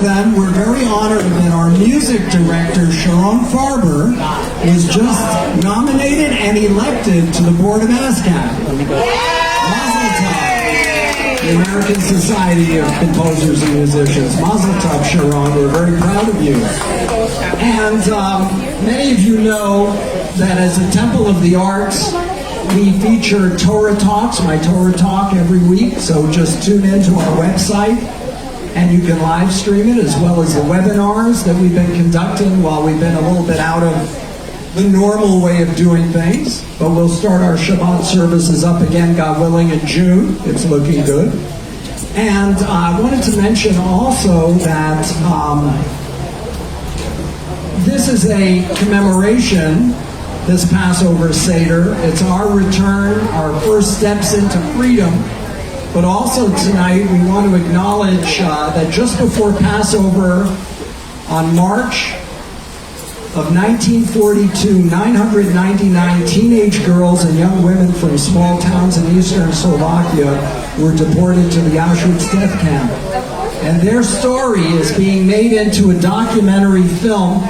them, we're very honored that our music director, Sharon Farber, was just nominated and elected to the board of ASCAP. Mazel Tov, the American Society of Composers and Musicians. Mazel Tov, Sharon. We're very proud of you. And many of you know that as a Temple of the Arts, we feature Torah Talks, my Torah Talk, every week. So just tune into our website, and you can live stream it, as well as the webinars that we've been conducting while we've been a little bit out of the normal way of doing things. But we'll start our Shabbat services up again, God willing, in June. It's looking good. And I wanted to mention also that this is a commemoration, this Passover Seder. It's our return, our first steps into freedom. But also tonight we want to acknowledge that just before Passover, on March of 1942, 999 teenage girls and young women from small towns in eastern Slovakia were deported to the Auschwitz death camp. And their story is being made into a documentary film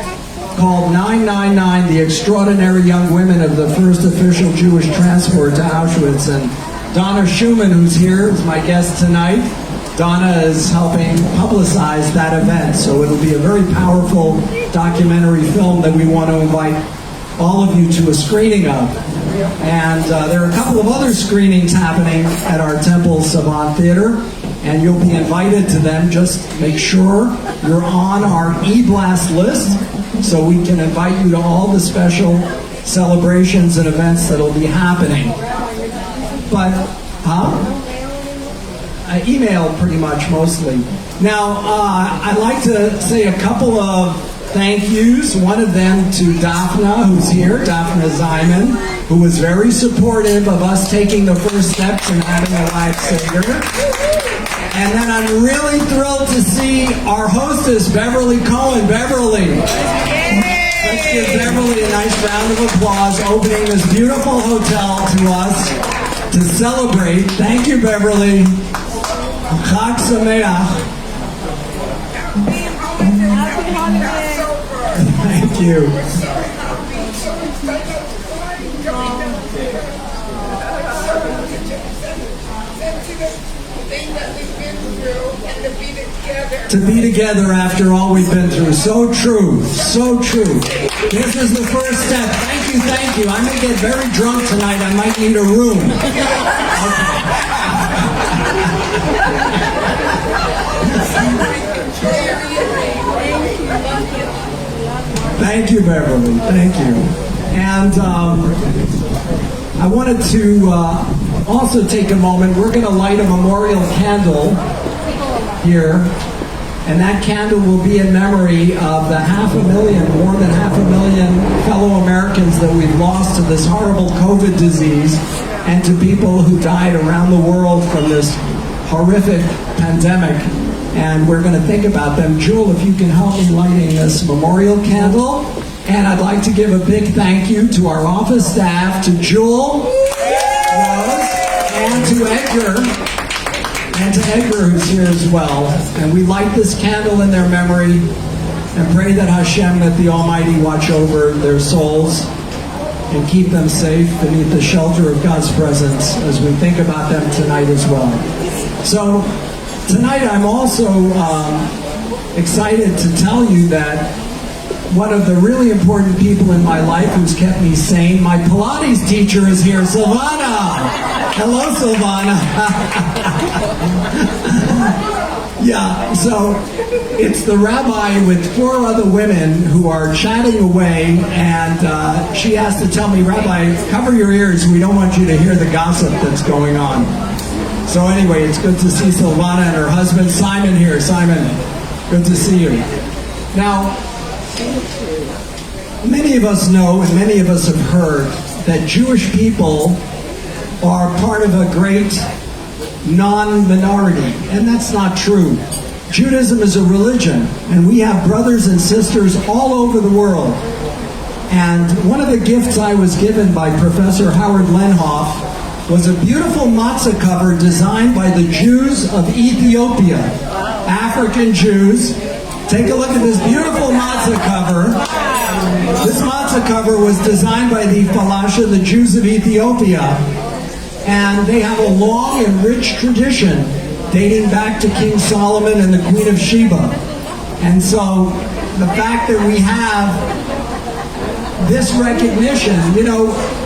called 999, The Extraordinary Young Women of the First Official Jewish Transport to Auschwitz. And Donna Schumann, who's here, is my guest tonight. Donna is helping publicize that event, so it'll be a very powerful documentary film that we want to invite all of you to a screening of. And there are a couple of other screenings happening at our Temple Savant Theater, and you'll be invited to them. Just make sure you're on our e-blast list so we can invite you to all the special celebrations and events that'll be happening. But, email pretty much mostly. Now, I'd like to say a couple of thank yous. One of them to Daphna, who's here, Daphna Ziman, who was very supportive of us taking the first steps and having a live Seder. And then I'm really thrilled to see our hostess, Beverly Cohen. Beverly. Let's give Beverly a nice round of applause, opening this beautiful hotel to us to celebrate. Thank you, Beverly. Chag Sameach. Thank you. To be together after all we've been through. So true. So true. This is the first step. Thank you, thank you. I may get very drunk tonight. I might need a room. Thank you, Beverly. Thank you. And I wanted to also take a moment. We're going to light a memorial candle here, and that candle will be in memory of the more than 500,000 fellow Americans that we've lost to this horrible COVID disease, and to people who died around the world from this horrific pandemic. And we're going to think about them. Jewel, if you can help me lighting this memorial candle. And I'd like to give a big thank you to our office staff, to Jewel, Rose, and to Edgar, who's here as well. And we light this candle in their memory and pray that Hashem, that the Almighty, watch over their souls and keep them safe beneath the shelter of God's presence as we think about them tonight as well. So tonight I'm also excited to tell you that one of the really important people in my life who's kept me sane, my Pilates teacher, is here, Silvana. Hello, Silvana. Yeah, so it's the rabbi with 4 other women who are chatting away, and she has to tell me, Rabbi, cover your ears. We don't want you to hear the gossip that's going on. So anyway, it's good to see Silvana and her husband Simon here. Simon, good to see you. Now, many of us know and many of us have heard that Jewish people are part of a great non-minority, and that's not true. Judaism is a religion, and we have brothers and sisters all over the world. And one of the gifts I was given by Professor Howard Lenhoff was a beautiful matzah cover designed by the Jews of Ethiopia, African Jews Take a look at this beautiful matzah cover. This matzah cover was designed by the Falasha, the Jews of Ethiopia, and they have a long and rich tradition dating back to King Solomon and the Queen of Sheba. And so the fact that we have this recognition,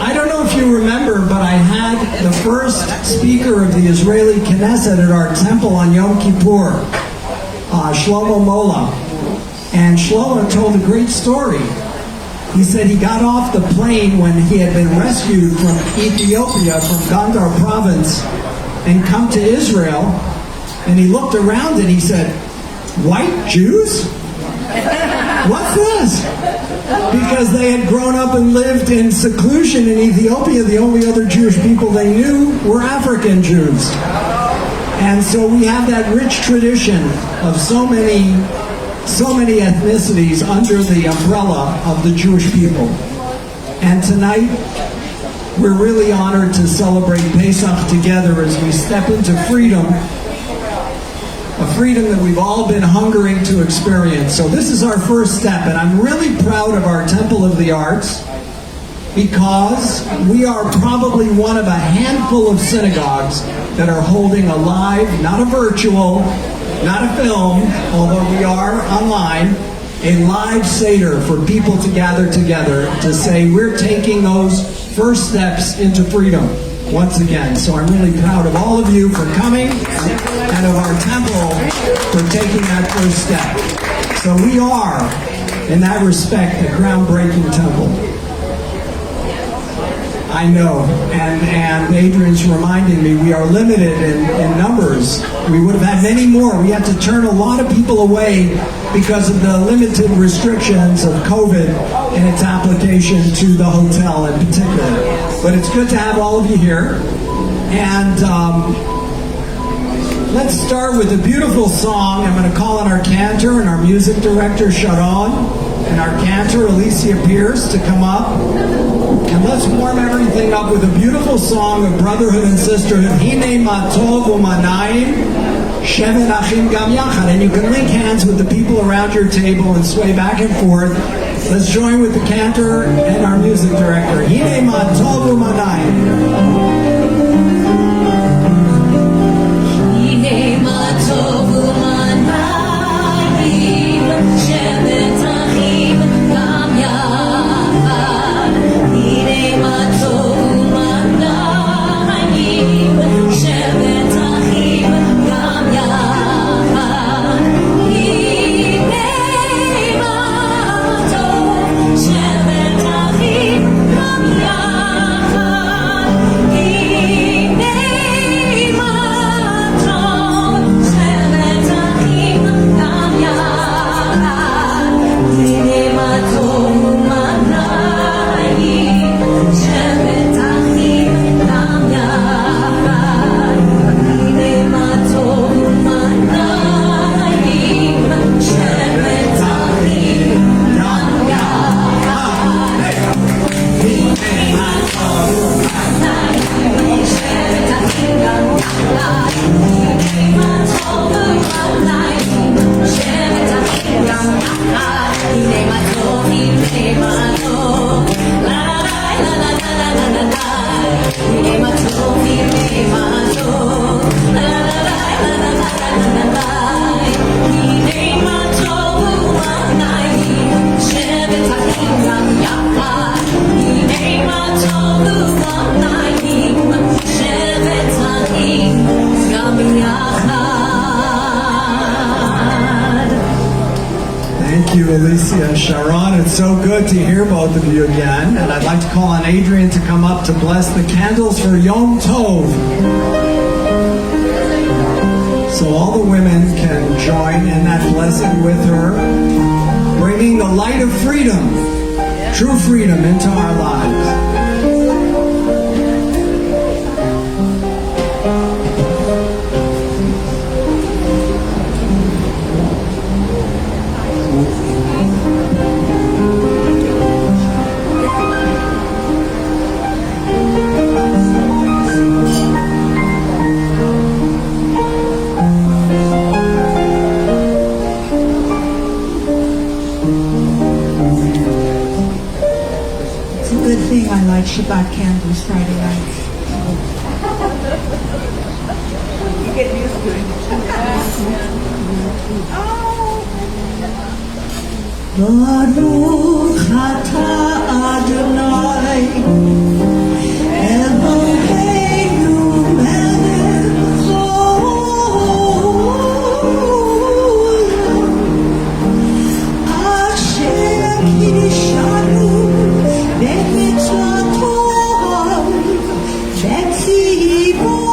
I don't know if you remember, but I had the first speaker of the Israeli Knesset at our temple on Yom Kippur, Shlomo Mola. And Shlomo told a great story. He said he got off the plane when he had been rescued from Ethiopia, from Gondar province, and come to Israel. And he looked around and he said, "White Jews? What's this?" Because they had grown up and lived in seclusion in Ethiopia. The only other Jewish people they knew were African Jews. And so we have that rich tradition of so many ethnicities under the umbrella of the Jewish people. And tonight, we're really honored to celebrate Pesach together as we step into freedom, a freedom that we've all been hungering to experience. So this is our first step, and I'm really proud of our Temple of the Arts because we are probably one of a handful of synagogues that are holding a live, not a virtual, not a film, although we are online, a live Seder for people to gather together to say we're taking those first steps into freedom once again. So I'm really proud of all of you for coming and of our temple for taking that first step. So we are, in that respect, a groundbreaking temple. I know, and Adrian's reminding me we are limited in numbers. We would have had many more. We had to turn a lot of people away because of the limited restrictions of COVID and its application to the hotel in particular. But it's good to have all of you here. And let's start with a beautiful song. I'm going to call on our cantor and our music director, Sharon, and our cantor, Alicia Pierce, to come up. And let's warm everything up with a beautiful song of Brotherhood and Sisterhood. Hine ma tov u'manayim, shevet achim gam yachad. And you can link hands with the people around your table and sway back and forth. Let's join with the cantor and our music director. Hine ma tov u'manayim. Hine ma tov u'manayim, shevet achim gam yachad. Hine ma tov u'manayim, shevet achim gam yachad. Hine ma tov, shevet achim gam yachad. Hine ma tov, shevet achim gam yachad. Hine ma tov u'manayim, shevet achim gam yachad. Hine ma tov u'manayim, shevet achim gam yachad. Hine ma tov u'manayim, shevet achim gam yachad. Hine ma tov u'manayim, shevet achim gam yachad. Hine ma tov, la la la la la la la la. Hine ma tov, la la la la la la la. Hine ma tov u'manayim, shevet achim gam yachad. Hine ma tov u'manayim, shevet achim gam yachad. Thank you, Alicia and Sharon. It's so good to hear both of you again. And I'd like to call on Adrian to come up to bless the candles for Yom Tov. So all the women can join in that blessing with her, bringing the light of freedom, true freedom, into our lives. thing. I light Shabbat candles Friday nights. You get used to it. Baruch atah Adonai Eloheinu melech haolam asher kiddushanu b'mitzvotav v'tzivonu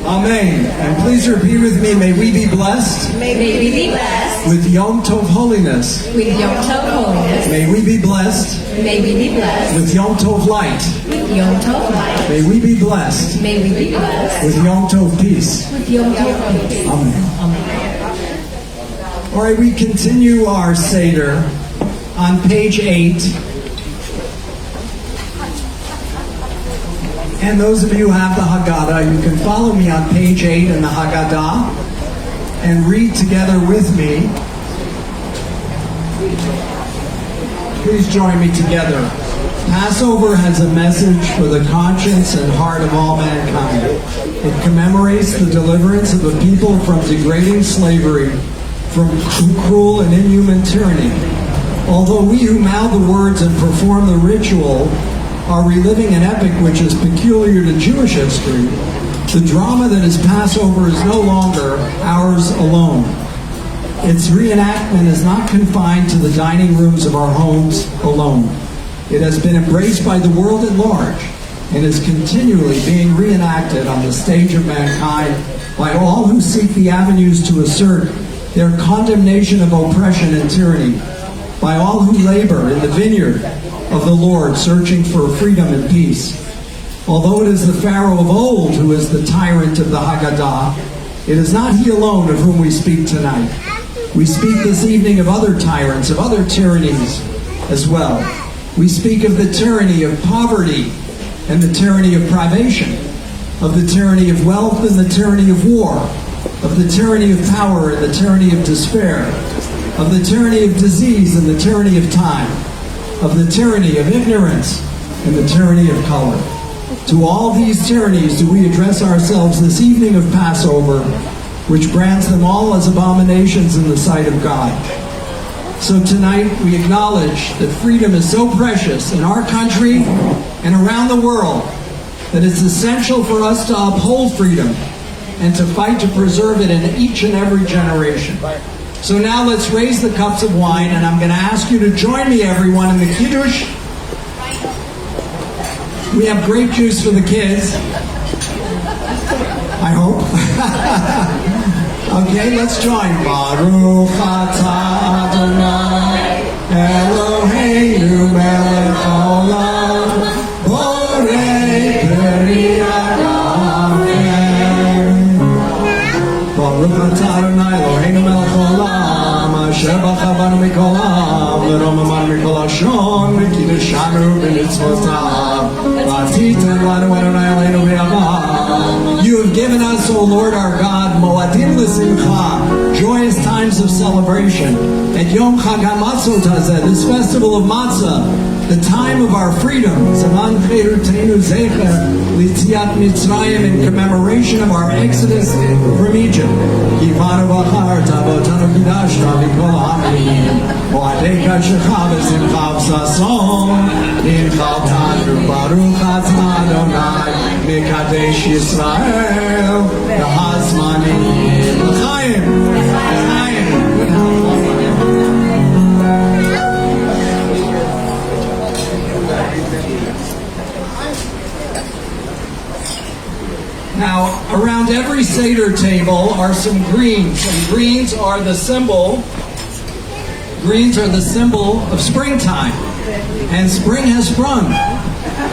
Amen. And please repeat with me, may we be blessed May we be blessed with Yom Tov holiness. with Yom Tov holiness. May we be blessed May we be blessed with Yom Tov light. with Yom Tov light. May we be blessed May we be blessed with Yom Tov peace. with Yom Tov peace. Amen. Amen. All right, we continue our Seder on page 8. And those of you who have the Haggadah, you can follow me on page 8 in the Haggadah and read together with me. Please join me together. Passover has a message for the conscience and heart of all mankind. It commemorates the deliverance of a people from degrading slavery, from cruel and inhuman tyranny. Although we who mouth the words and perform the ritual are reliving an epic which is peculiar to Jewish history, the drama that is Passover is no longer ours alone. Its reenactment is not confined to the dining rooms of our homes alone. It has been embraced by the world at large and is continually being reenacted on the stage of mankind by all who seek the avenues to assert their condemnation of oppression and tyranny, by all who labor in the vineyard of the Lord, searching for freedom and peace. Although it is the Pharaoh of old who is the tyrant of the Haggadah, it is not he alone of whom we speak tonight. We speak this evening of other tyrants, of other tyrannies as well. We speak of the tyranny of poverty and the tyranny of privation, of the tyranny of wealth and the tyranny of war, of the tyranny of power and the tyranny of despair, of the tyranny of disease and the tyranny of time, of the tyranny of ignorance and the tyranny of color. To all these tyrannies do we address ourselves this evening of Passover, which brands them all as abominations in the sight of God. So tonight we acknowledge that freedom is so precious in our country and around the world that it's essential for us to uphold freedom and to fight to preserve it in each and every generation. So now let's raise the cups of wine, and I'm going to ask you to join me, everyone, in the Kiddush. We have grape juice for the kids. I hope. Okay, let's join. Baruch atah Adonai Eloheinu melech haolam borei peri ha'aretz. Baruch atah Adonai Eloheinu melech haolam asher bacha banu mikol ha'am v'romamanu mikol hashon v'kiddushanu b'mitzvotav v'atitem lanu Adonai Eloheinu b'yamav. You have given us, O Lord our God, Moadim l'simcha, joyous times of celebration, at Yom Chag HaMatzot Hazeh, this festival of matzah, the time of our freedom, Zaman Cherutenu Zecher L'Tziat Mitzrayim, in commemoration of our exodus from Egypt. Kivanu v'charta v'otanu kidashta v'kol ha'amim, Moadei kashecha v'simcha v'sason, Ninchaltanu Baruch atah Adonai Mekadesh Yisrael V'hazmanim L'chaim. Now, around every Seder table are some greens, and greens are the symbol of springtime, and spring has sprung.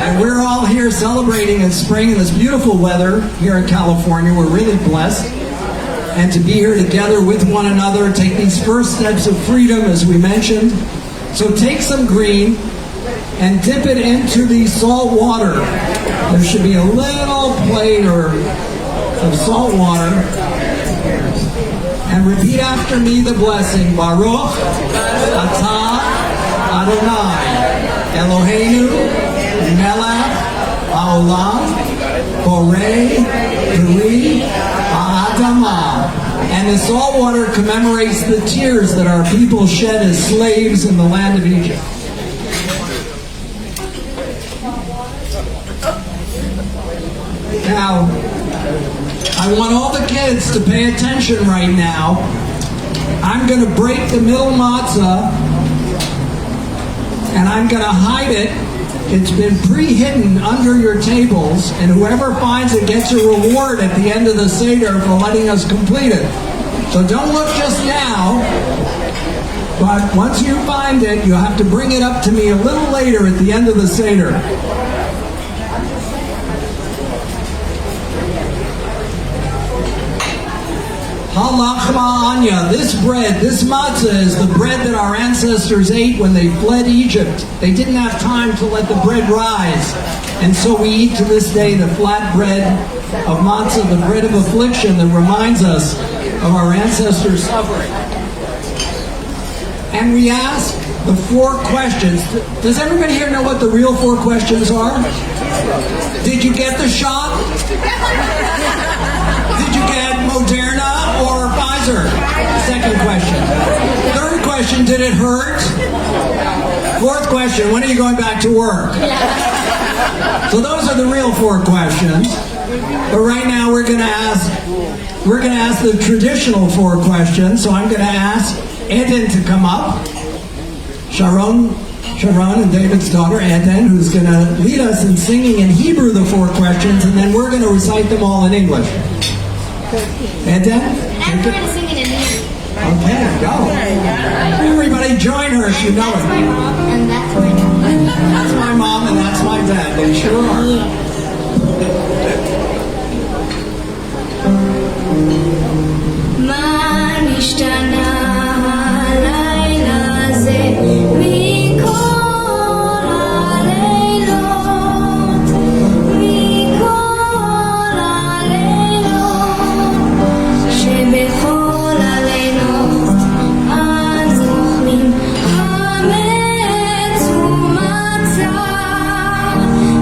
And we're all here celebrating in spring in this beautiful weather here in California. We're really blessed. and to be here together with one another, take these first steps of freedom, as we mentioned. So take some green and dip it into the salt water. There should be a little plate of salt water. And repeat after me the blessing. Baruch atah Adonai Eloheinu melech haolam borei peri ha'adamah. And the salt water commemorates the tears that our people shed as slaves in the land of Egypt. Now, I want all the kids to pay attention right now. I'm going to break the middle matzah, and I'm going to hide it. It's been pre-hidden under your tables, and whoever finds it gets a reward at the end of the Seder for letting us complete it. So don't look just now, but once you find it, you'll have to bring it up to me a little later at the end of the Seder. Halachma Anya. This bread, this matzah, is the bread that our ancestors ate when they fled Egypt. They didn't have time to let the bread rise. And so we eat to this day the flat bread of matzah, the bread of affliction that reminds us of our ancestors' suffering. And we ask the 4 questions. Does everybody here know what the real 4 questions are? Did you get the shot? Did you get Moderna or Pfizer? Second question. Third question, did it hurt? Fourth question, when are you going back to work? So those are the real 4 questions. But right now we're going to ask the traditional 4 questions. So I'm going to ask Eden to come up. Sharon and David's daughter, Eden, who's going to lead us in singing in Hebrew the 4 questions, and then we're going to recite them all in English. Eden? And we're going to sing it in English. Okay, go. Everybody join her if you know That's my it. mom, and that's my dad. That's my mom and that's my dad. They sure are. מה נשתנה הלילה הזה מכל הלילות, מכל הלילות, שבכל הלילות אנו אוכלים חמץ ומצה,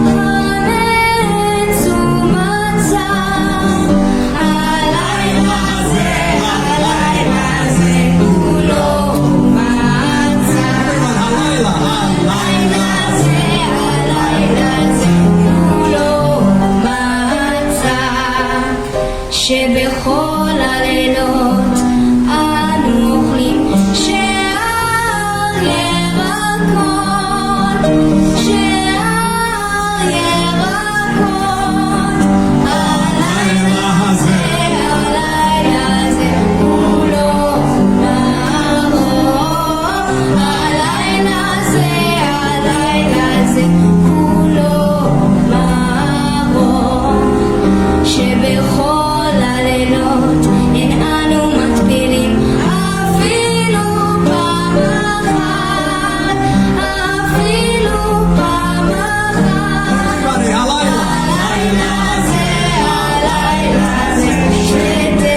חמץ ומצה. שבכל הלילות אנו אוכלים שער ירקות, שער ירקות. הלילה הזה כולו נרוק, הלילה הזה כולו נרוק, שבכל הלילות אין אנו מטבילים אפילו פעם אחת, אפילו פעם אחת. הלילה הזה שתה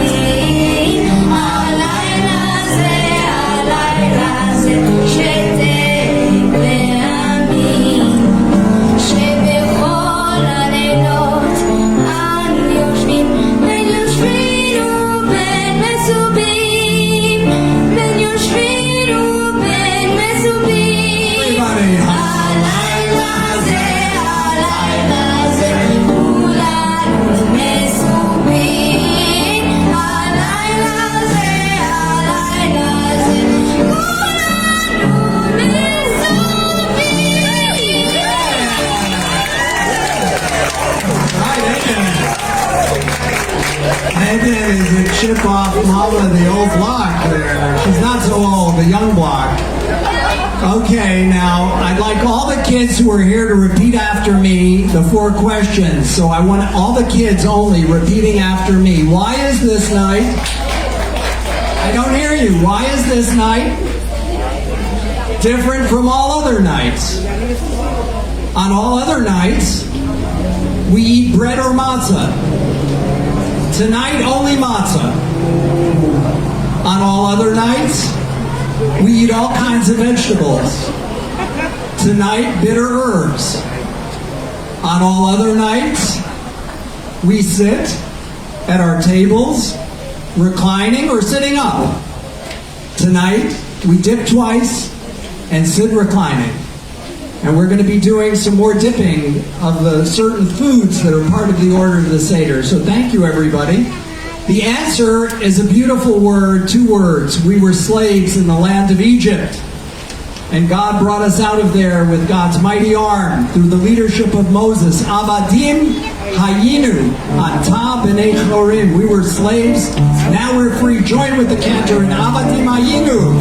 ואמין, הלילה הזה שתה ואמין, שבכל הלילות אנו יושבים בין יושבים ובין מסובים, בין יושבים ובין מסובים. הלילה הזה כולנו מסובים, הלילה הזה כולנו Eden is a chip off Mama, the old block there. She's not so old, the young block. Okay, now I'd like all the kids who are here to repeat after me the 4 questions. So I want all the kids only repeating after me. Why is this night? I don't hear you. Why is this night different from all other nights? On all other nights, we eat bread or matzah. Tonight, only matzah. On all other nights, we eat all kinds of vegetables. Tonight, bitter herbs. On all other nights, we sit at our tables, reclining or sitting up. Tonight, we dip twice and sit reclining. And we're going to be doing some more dipping of the certain foods that are part of the order of the Seder. So thank you, everybody. The answer is a beautiful word, 2 words. We were slaves in the land of Egypt. And God brought us out of there with God's mighty arm through the leadership of Moses. Avadim hayinu ata b'nei chorim. We were slaves. Now we're free. Join with the cantor in Avadim hayinu.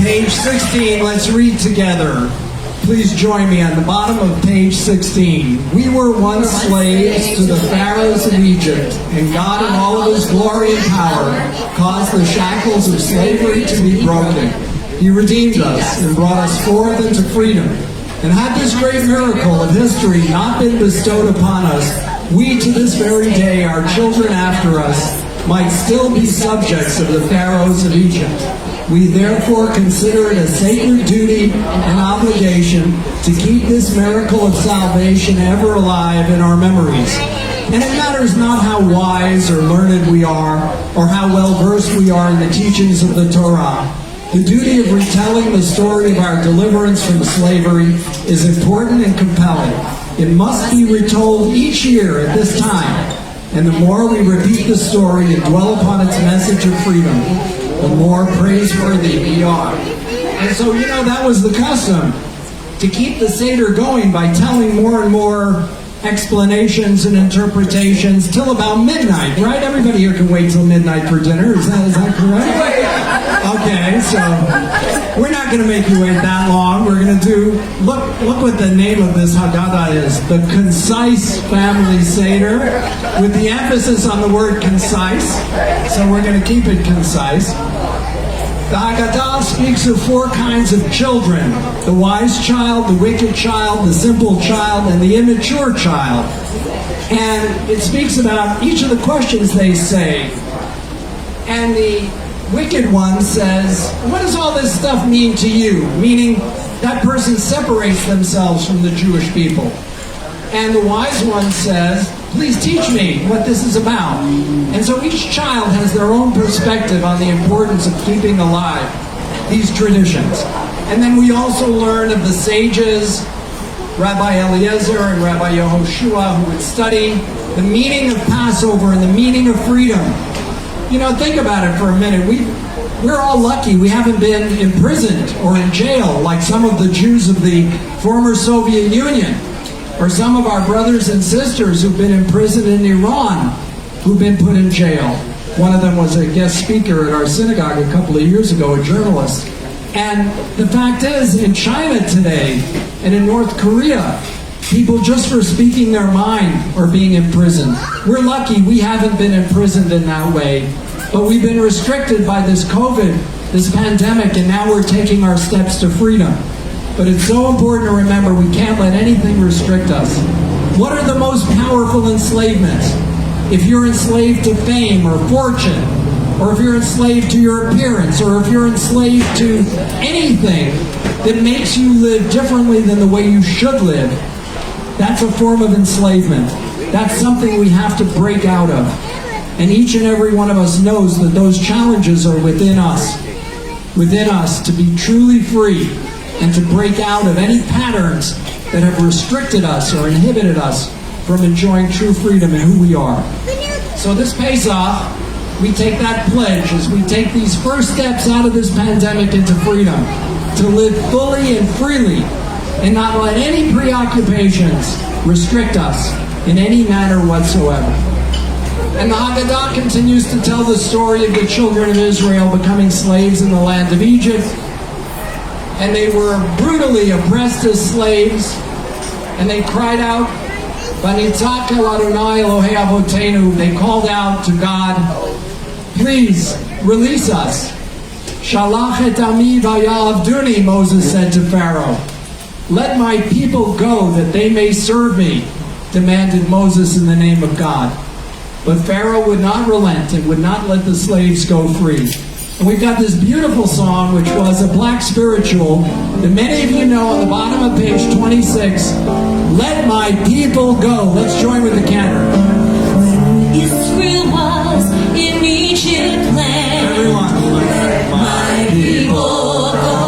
Page 16, let's read together. Please join me on the bottom of page 16. We were once slaves to the pharaohs of Egypt, and God in all of his glory and power caused the shackles of slavery to be broken. He redeemed us and brought us forth into freedom. And had this great miracle of history not been bestowed upon us, we to this very day, our children after us, might still be subjects of the pharaohs of Egypt. We therefore consider it a sacred duty and obligation to keep this miracle of salvation ever alive in our memories. And it matters not how wise or learned we are, or how well versed we are in the teachings of the Torah. The duty of retelling the story of our deliverance from slavery is important and compelling. It must be retold each year at this time. And the more we repeat the story and dwell upon its message of freedom, the more praiseworthy we are. And so, that was the custom, to keep the Seder going by telling more and more explanations and interpretations till about midnight, right? Everybody here can wait till midnight for dinner. Is that correct? Okay, so we're not going to make you wait that long. We're going to do, look what the name of this Haggadah is, the Concise Family Seder, with the emphasis on the word concise. So we're going to keep it concise. The Haggadah speaks of 4 kinds of children: the wise child, the wicked child, the simple child, and the immature child. And it speaks about each of the questions they say. And the wicked one says, what does all this stuff mean to you? Meaning, that person separates themselves from the Jewish people. And the wise one says, please teach me what this is about. And so each child has their own perspective on the importance of keeping alive these traditions. And then we also learn of the sages, Rabbi Eliezer and Rabbi Yehoshua, who would study the meaning of Passover and the meaning of freedom. Think about it for a minute. We're all lucky we haven't been imprisoned or in jail like some of the Jews of the former Soviet Union, or some of our brothers and sisters who've been imprisoned in Iran, who've been put in jail. One of them was a guest speaker at our synagogue a couple of years ago, a journalist. And the fact is, in China today and in North Korea, people just for speaking their mind are being imprisoned. We're lucky we haven't been imprisoned in that way, but we've been restricted by this COVID, this pandemic, and now we're taking our steps to freedom. But it's so important to remember we can't let anything restrict us. What are the most powerful enslavements? If you're enslaved to fame or fortune or if you're enslaved to your appearance, or if you're enslaved to anything that makes you live differently than the way you should live, that's a form of enslavement. That's something we have to break out of. And each and every one of us knows that those challenges are within us to be truly free and to break out of any patterns that have restricted us or inhibited us from enjoying true freedom in who we are. So this Pesach, we take that pledge as we take these first steps out of this pandemic into freedom, to live fully and freely and not let any preoccupations restrict us in any manner whatsoever. And the Haggadah continues to tell the story of the children of Israel becoming slaves in the land of Egypt. And they were brutally oppressed as slaves. And they cried out, "Vanitzak el Adonai Elohei Avotenu." They called out to God, "Please release us." "Shalach et ami vayavduni," Moses said to Pharaoh. "Let my people go that they may serve me," demanded Moses in the name of God. But Pharaoh would not relent and would not let the slaves go free. And we've got this beautiful song, which was a black spiritual that many of you know on the bottom of page 26, "Let my people go." Let's join with the cantor. When Israel was in Egypt land, Everyone. let my people go.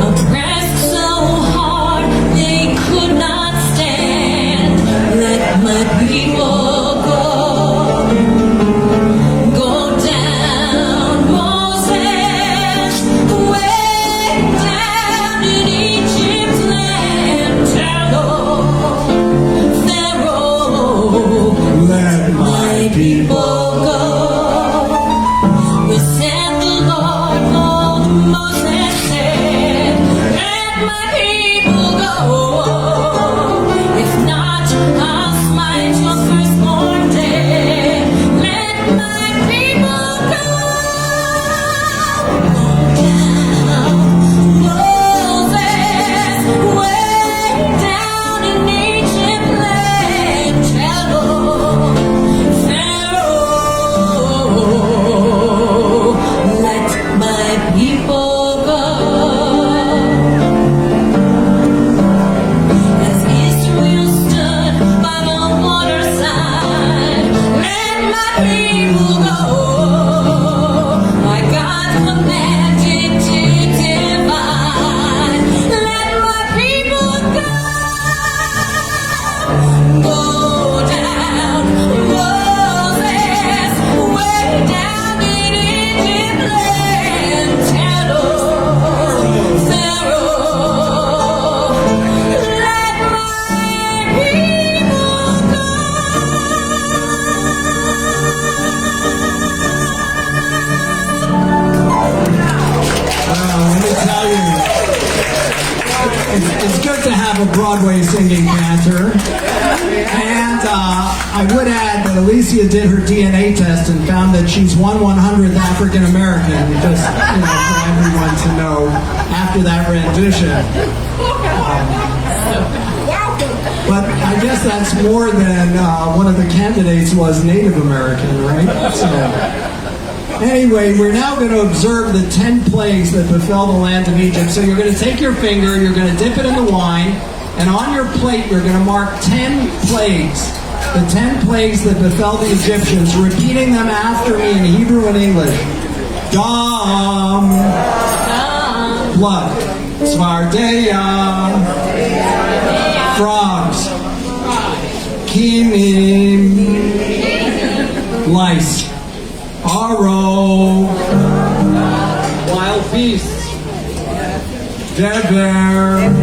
Oppressed so hard they could not stand. Let my people go. Go down, Moses, way down in Egypt's land. Tell Pharaoh, Let my people go. We said the Lord, old Moses said, let my people go. If not, I'll smite your firstborn dead. Let my people go. Down, Moses, way down in Egypt land. Tell Pharaoh, let my people go. As Israel stood by the waterside, let my people go. My God commanded to divide. Let my people go. Go down, Moses, way down in Egypt land. Tell Pharaoh, let my people go. Let me tell you, it's good to have a Broadway singing cantor. And I would add that Alicia did her DNA test and found that she's 1/100th African American, just for everyone to know after that rendition. But I guess that's more than one of the candidates was Native American, right? So. Anyway, we're now going to observe the 10 plagues that befell the land of Egypt. So you're going to take your finger, you're going to dip it in the wine, and on your plate you're going to mark 10 plagues. The 10 plagues that befell the Egyptians, repeating them after me in Hebrew and English. Dam, blood. Svardeya, frogs. Kimim, lice. Aro, wild beasts. Dever,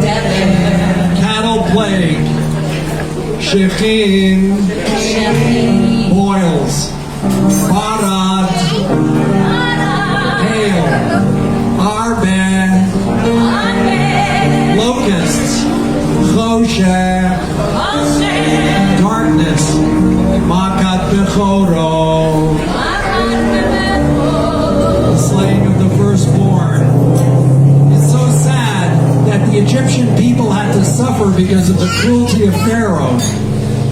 cattle plague. Shechin, boils. Barad, hail. Arben, locusts. Choshech, darkness. Makat bechoro, slaying of the firstborn. It's so sad that the Egyptian people had to suffer because of the cruelty of Pharaoh,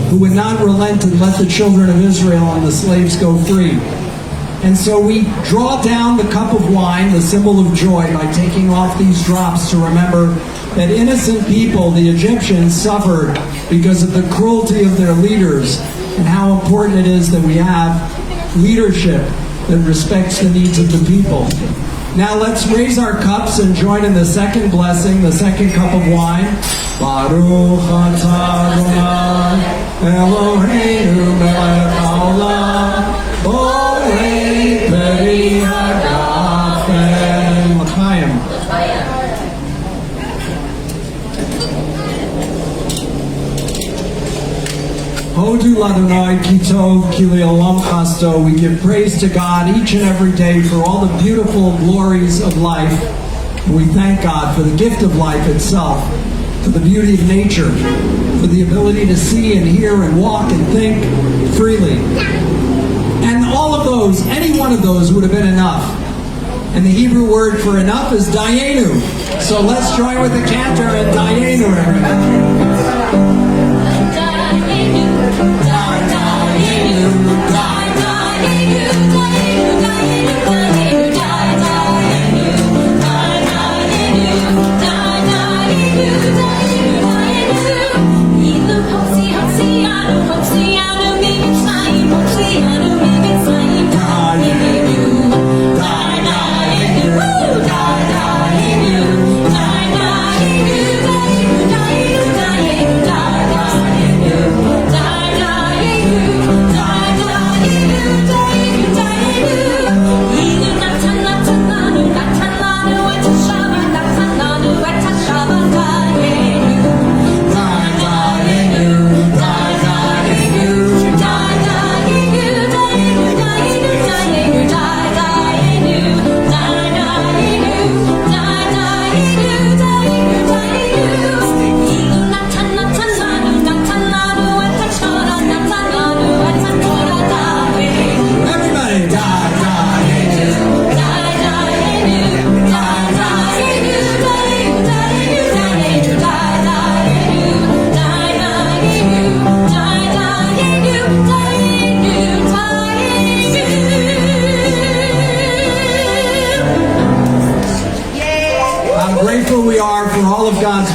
who would not relent and let the children of Israel and the slaves go free. And so we draw down the cup of wine, the symbol of joy, by taking off these drops to remember that innocent people, the Egyptians, suffered because of the cruelty of their leaders, and how important it is that we have leadership that respects the needs of the people. Now let's raise our cups and join in the second blessing, the second cup of wine. Baruch atah Adonai Eloheinu melech haolam borei peri hagafen. L'chaim. Hodu l'Adonai ki tov ki le'olam chasto. We give praise to God each and every day for all the beautiful glories of life. And we thank God for the gift of life itself, for the beauty of nature, for the ability to see and hear and walk and think freely. And all of those, any one of those would have been enough. And the Hebrew word for enough is dayenu. So let's join with the cantor and dayenu, everybody.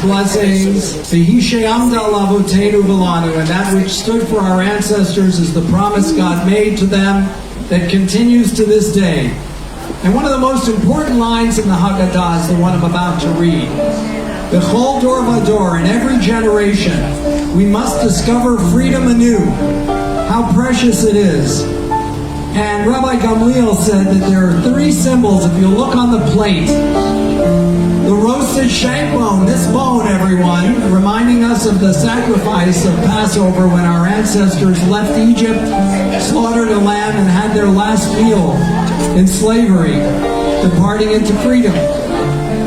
Blessings, and that which stood for our ancestors is the promise God made to them that continues to this day. And one of the most important lines in the Haggadah is the one I'm about to read. B'chol dor v'dor, in every generation, we must discover freedom anew. How precious it is. And Rabbi Gamliel said that there are three symbols, if you look on the plate. The roasted shank bone, this bone, everyone, reminding us of the sacrifice of Passover when our ancestors left Egypt, slaughtered a lamb, and had their last meal in slavery, departing into freedom.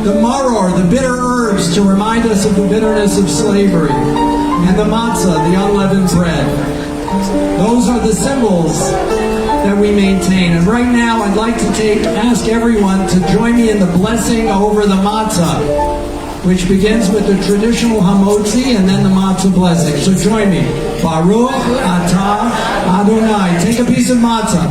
The maror, the bitter herbs, to remind us of the bitterness of slavery. And the matzah, the unleavened bread. Those are the symbols that we maintain. And right now I'd like to ask everyone to join me in the blessing over the matzah, which begins with the traditional hamotzi and then the matzah blessing. So join me. Baruch atah Adonai. Take a piece of matzah.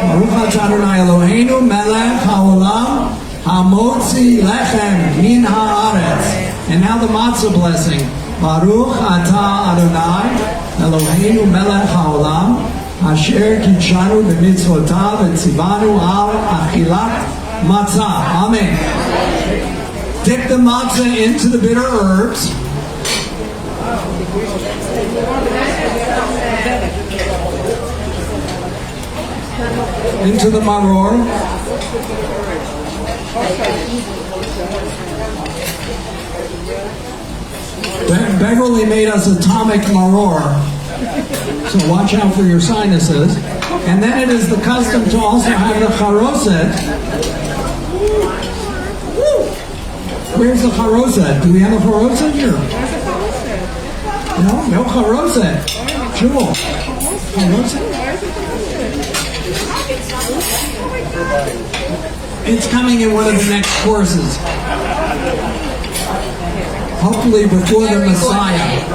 Baruch atah Adonai Eloheinu melech haolam hamotzi lechem min haaretz. And now the matzah blessing. Baruch atah Adonai Eloheinu melech haolam Asher kitshanu b'mitzvotav etzivanu al achilat matzah. Amen. Dip the matzah into the bitter herbs. Into the maror. Beverly made us atomic maror. So watch out for your sinuses. And then it is the custom to also have the charoset. Where's the charoset? Do we have a charoset here? No charoset. Jewel. Charoset? It's coming in one of the next courses. Hopefully before the Messiah.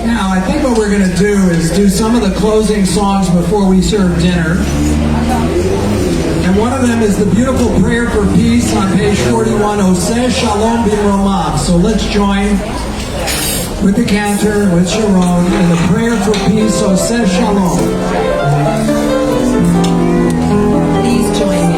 Now, I think what we're going to do is do some of the closing songs before we serve dinner. And one of them is the beautiful prayer for peace on page 41, Oseh Shalom B'Romav. So let's join with the cantor, with Sharon, in the prayer for peace, Oseh Shalom. Please join me.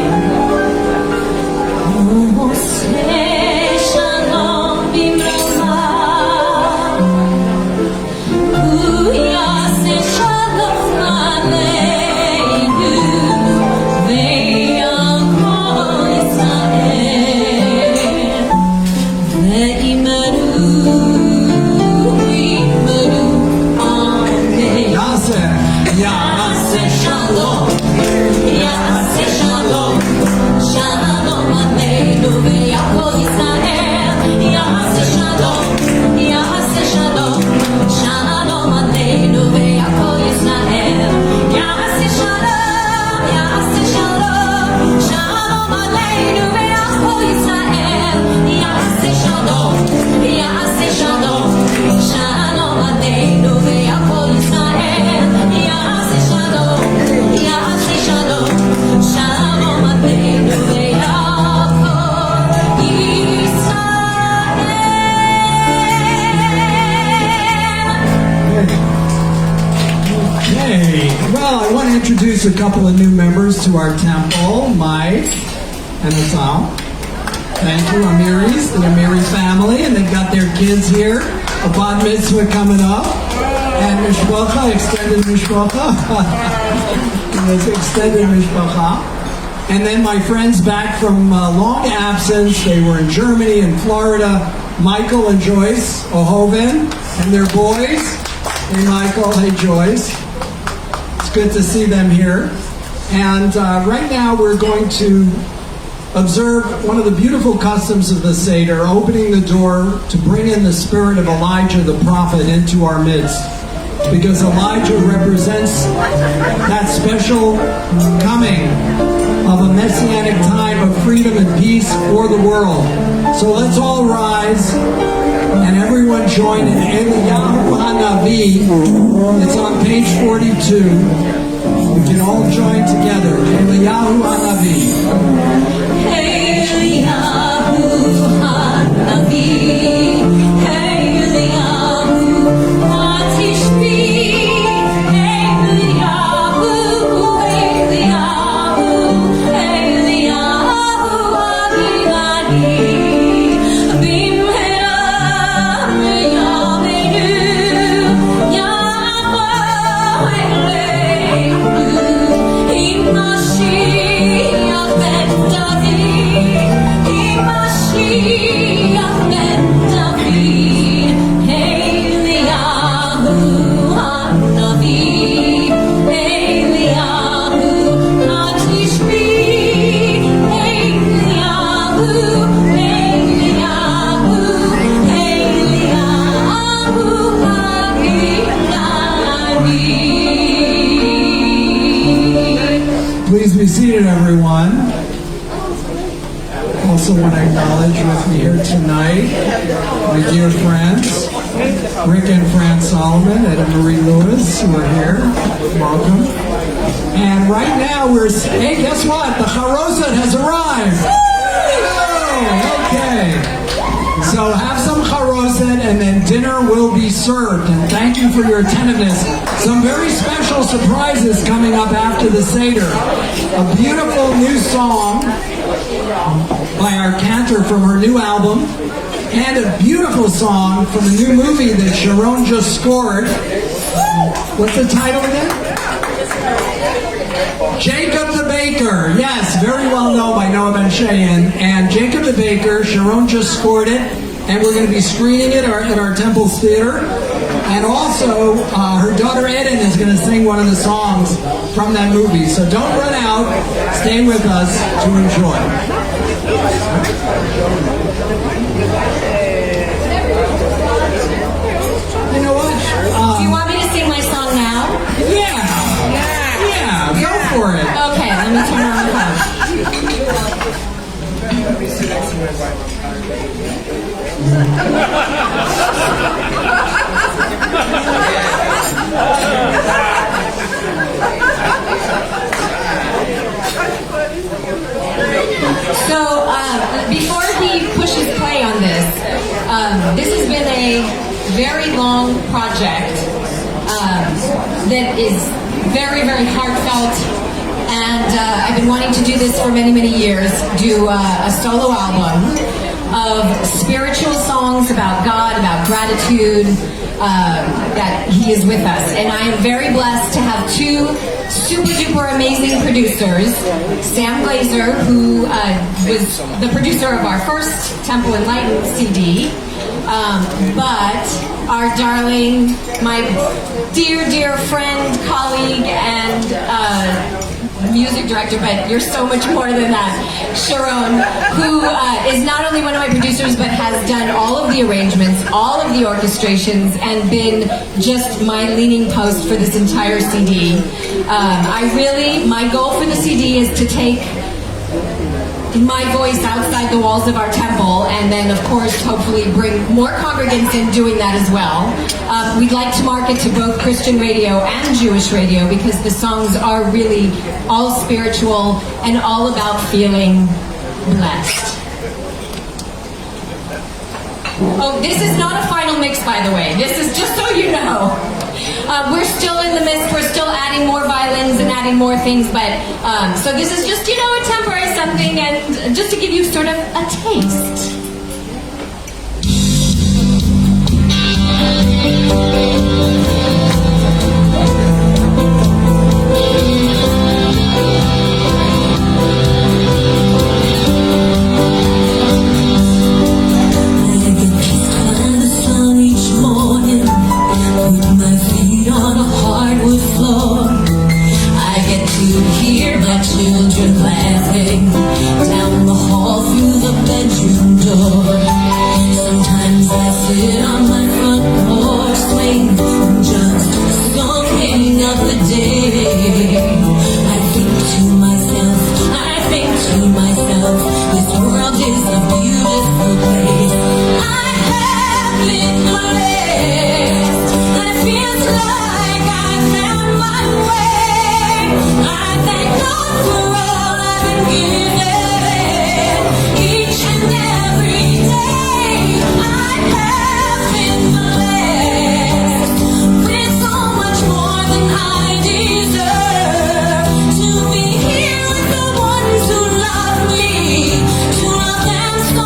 Introduce a couple of new members to our temple, Mike and Asal. Thank you, Amiris, the Amiri family, and they've got their kids here. A bat mitzvah coming up, and mishpacha, extended mishpacha. Yes, extended mishpacha. And then my friends back from long absence. They were in Germany and Florida. Michael and Joyce Ohoven and their boys. Hey, Michael. Hey, Joyce. Good to see them here. And right now we're going to observe one of the beautiful customs of the Seder, opening the door to bring in the spirit of Elijah the prophet into our midst. Because Elijah represents that special coming of a messianic time of freedom and peace for the world. So let's all rise and everyone join in Eliyahu Hanavi. It's on page 42. We can all join together. Eliyahu Hanavi. Eliyahu Hanavi. Eliyahu Hatishbi. Eliyahu, Eliyahu, Eliyahu Abinadi. Please be seated, everyone. Also want to acknowledge with me here tonight my dear friends, Rick and Fran Solomon and Marie Lewis, who are here. Welcome. And right now hey, guess what? The charoset has arrived. Oh, okay. So have some charoset and then dinner will be served. And thank you for your attentiveness. Some very special surprises coming up after the Seder. A beautiful new song by our cantor from her new album. And a beautiful song from a new movie that Sharon just scored. What's the title again? Jacob the Baker. Yes, very well known by Noah Ben Shayan. And Jacob the Baker, Sharon just scored it. And we're going to be screening it at our Temple's Theater. And also, her daughter Eden is going to sing one of the songs from that movie. So don't run out. Stay with us to enjoy. You know what? Do you want me to sing my song now? Yeah, go for it. Okay, let me turn on the phone. So, before he pushes play on this, this has been a very long project that is very, very heartfelt, and I've been wanting to do this for many, many years, do a solo album of spiritual songs about God, about gratitude, that He is with us. And I am very blessed to have two super duper amazing producers, Sam Glazer, who was the producer of our first Temple Enlightened CD, but our darling, my dear, dear friend, colleague, and music director, but you're so much more than that, Sharon, who is not only one of my producers, but has done all of the arrangements, all of the orchestrations, and been just my leaning post for this entire CD. My goal for the CD is to take my voice outside the walls of our temple, and then of course hopefully bring more congregants in doing that as well. We'd like to market to both Christian radio and Jewish radio, because the songs are really all spiritual and all about feeling blessed. Oh, this is not a final mix, by the way. This is just so you know. We're still in the midst. We're still adding more violins and adding more things, but so this is just, a temporary something, and just to give you sort of a taste. Children laughing down the hall through the bedroom door. Sometimes I sit on my front porch swing, just soaking up the day. I think to myself, this world is a beautiful place. I have been blessed, and it feels like I found my way. I thank God for all I've been given, each and every day. I have been blessed with so much more than I deserve. To be here with the ones who love me, to love them so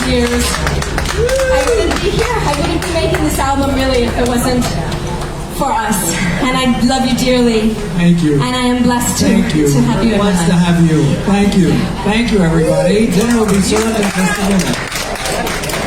years. I wouldn't be here. I wouldn't be making this album really if it wasn't for us. And I love you dearly. Thank you. And I am blessed to, Thank you. to have you in my Blessed to life. have you. Thank you. Thank you, everybody. Dinner will be served in just a minute.